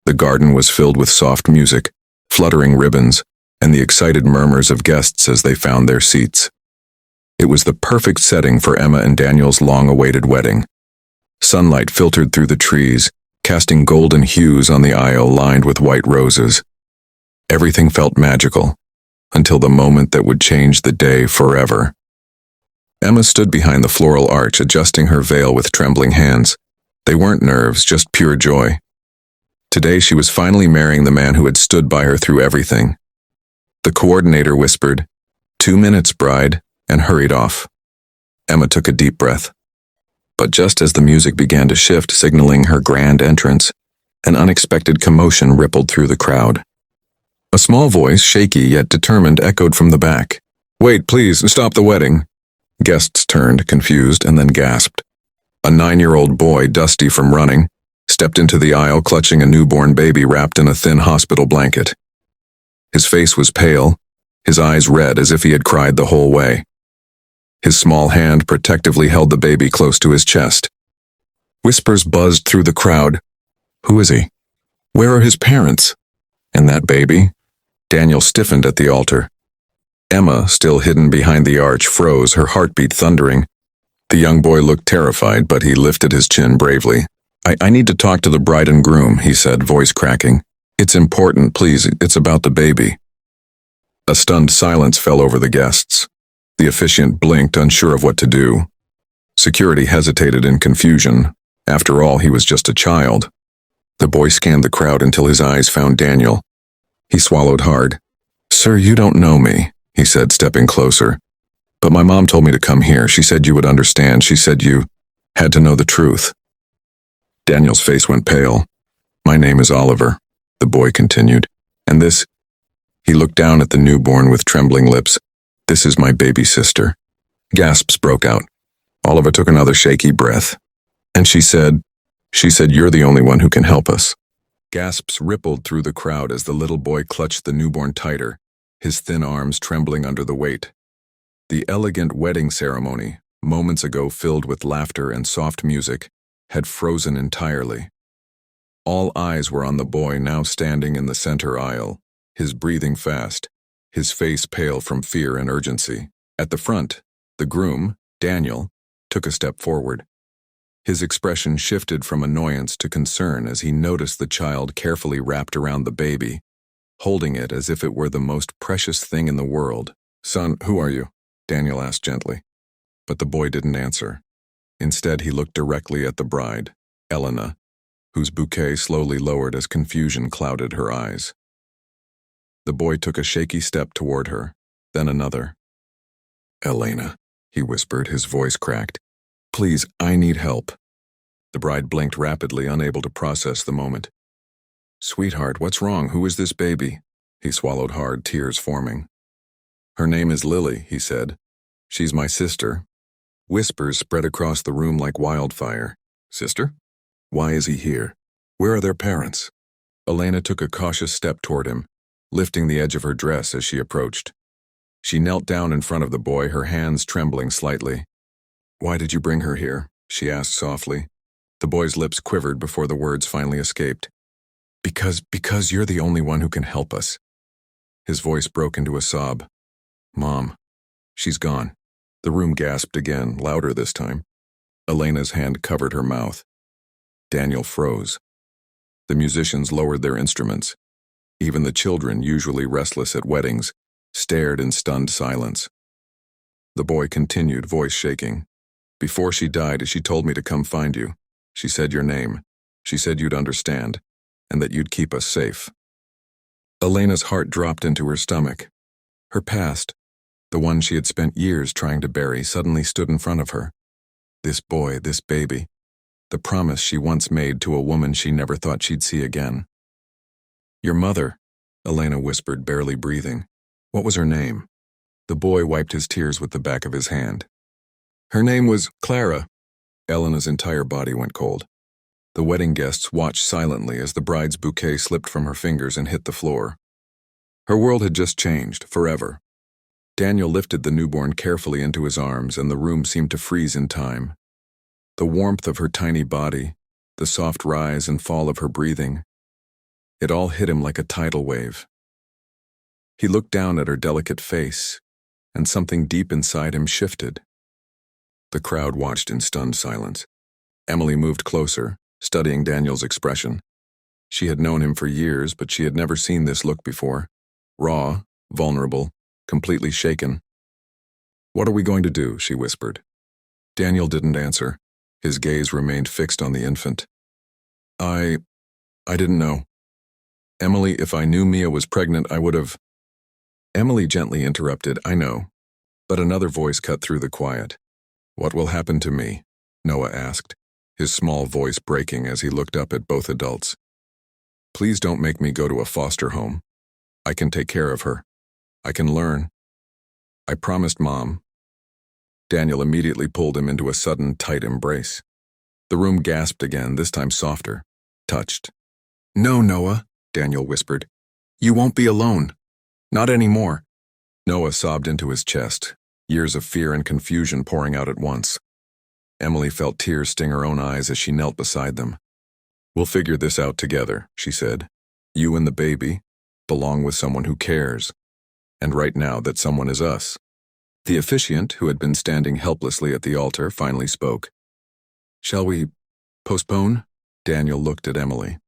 The garden was filled with soft music, fluttering ribbons, and the excited murmurs of guests as they found their seats. It was the perfect setting for Emma and Daniel's long-awaited wedding. Sunlight filtered through the trees, casting golden hues on the aisle lined with white roses. Everything felt magical, until the moment that would change the day forever. Emma stood behind the floral arch, adjusting her veil with trembling hands. They weren't nerves, just pure joy. Today she was finally marrying the man who had stood by her through everything. The coordinator whispered, "2 minutes, bride," and hurried off. Emma took a deep breath. But just as the music began to shift, signaling her grand entrance, an unexpected commotion rippled through the crowd. A small voice, shaky yet determined, echoed from the back. "Wait, please, stop the wedding." Guests turned, confused, and then gasped. A 9-year-old boy, dusty from running, stepped into the aisle clutching a newborn baby wrapped in a thin hospital blanket. His face was pale, his eyes red as if he had cried the whole way. His small hand protectively held the baby close to his chest. Whispers buzzed through the crowd. "Who is he? Where are his parents? And that baby?" Daniel stiffened at the altar. Emma, still hidden behind the arch, froze, her heartbeat thundering. The young boy looked terrified, but he lifted his chin bravely. I need to talk to the bride and groom," he said, voice cracking. "It's important, please, it's about the baby." A stunned silence fell over the guests. The officiant blinked, unsure of what to do. Security hesitated in confusion. After all, he was just a child. The boy scanned the crowd until his eyes found Daniel. He swallowed hard. "Sir, you don't know me," he said, stepping closer. "But my mom told me to come here. She said you would understand. She said you had to know the truth." Daniel's face went pale. "My name is Oliver," the boy continued. "And this—" He looked down at the newborn with trembling lips. "This is my baby sister." Gasps broke out. Oliver took another shaky breath. "And she said, you're the only one who can help us." Gasps rippled through the crowd as the little boy clutched the newborn tighter, his thin arms trembling under the weight. The elegant wedding ceremony, moments ago filled with laughter and soft music, had frozen entirely. All eyes were on the boy now standing in the center aisle, his breathing fast, his face pale from fear and urgency. At the front, the groom, Daniel, took a step forward. His expression shifted from annoyance to concern as he noticed the child carefully wrapped around the baby, holding it as if it were the most precious thing in the world. "Son, who are you?" Daniel asked gently. But the boy didn't answer. Instead, he looked directly at the bride, Elena, whose bouquet slowly lowered as confusion clouded her eyes. The boy took a shaky step toward her, then another. "Elena," he whispered, his voice cracked. "Please, I need help." The bride blinked rapidly, unable to process the moment. "Sweetheart, what's wrong? Who is this baby?" He swallowed hard, tears forming. "Her name is Lily," he said. "She's my sister." Whispers spread across the room like wildfire. "Sister? Why is he here? Where are their parents?" Elena took a cautious step toward him, lifting the edge of her dress as she approached. She knelt down in front of the boy, her hands trembling slightly. "Why did you bring her here?" she asked softly. The boy's lips quivered before the words finally escaped. Because you're the only one who can help us." His voice broke into a sob. "Mom, she's gone." The room gasped again, louder this time. Elena's hand covered her mouth. Daniel froze. The musicians lowered their instruments. Even the children, usually restless at weddings, stared in stunned silence. The boy continued, voice shaking. "Before she died, she told me to come find you. She said your name. She said you'd understand, and that you'd keep us safe." Elena's heart dropped into her stomach. Her past, the one she had spent years trying to bury, suddenly stood in front of her. This boy, this baby, the promise she once made to a woman she never thought she'd see again. "Your mother," Elena whispered, barely breathing. "What was her name?" The boy wiped his tears with the back of his hand. "Her name was Clara." Elena's entire body went cold. The wedding guests watched silently as the bride's bouquet slipped from her fingers and hit the floor. Her world had just changed, forever. Daniel lifted the newborn carefully into his arms, and the room seemed to freeze in time. The warmth of her tiny body, the soft rise and fall of her breathing, It all hit him like a tidal wave. He looked down at her delicate face, and something deep inside him shifted. The crowd watched in stunned silence. Emily moved closer, studying Daniel's expression. She had known him for years, but she had never seen this look before. Raw, vulnerable, completely shaken. "What are we going to do?" she whispered. Daniel didn't answer. His gaze remained fixed on the infant. I didn't know. Emily, if I knew Mia was pregnant, I would have..." Emily gently interrupted, "I know." But another voice cut through the quiet. "What will happen to me?" Noah asked, his small voice breaking as he looked up at both adults. "Please don't make me go to a foster home. I can take care of her. I can learn. I promised Mom." Daniel immediately pulled him into a sudden, tight embrace. The room gasped again, this time softer, touched. "No, Noah," Daniel whispered. "You won't be alone. Not anymore." Noah sobbed into his chest, years of fear and confusion pouring out at once. Emily felt tears sting her own eyes as she knelt beside them. "We'll figure this out together," she said. "You and the baby belong with someone who cares. And right now that someone is us." The officiant, who had been standing helplessly at the altar, finally spoke. "Shall we postpone?" Daniel looked at Emily.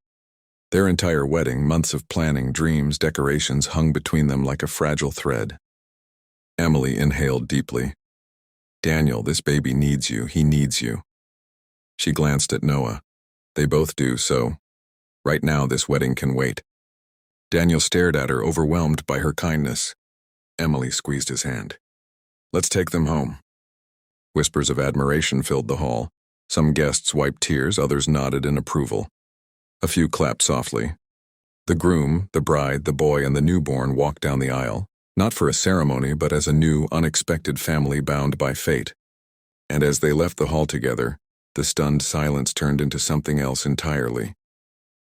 Their entire wedding, months of planning, dreams, decorations hung between them like a fragile thread. Emily inhaled deeply. "Daniel, this baby needs you. He needs you." She glanced at Noah. "They both do, so right now this wedding can wait." Daniel stared at her, overwhelmed by her kindness. Emily squeezed his hand. "Let's take them home." Whispers of admiration filled the hall. Some guests wiped tears, others nodded in approval. A few clapped softly. The groom, the bride, the boy, and the newborn walked down the aisle, not for a ceremony, but as a new, unexpected family bound by fate. And as they left the hall together, the stunned silence turned into something else entirely.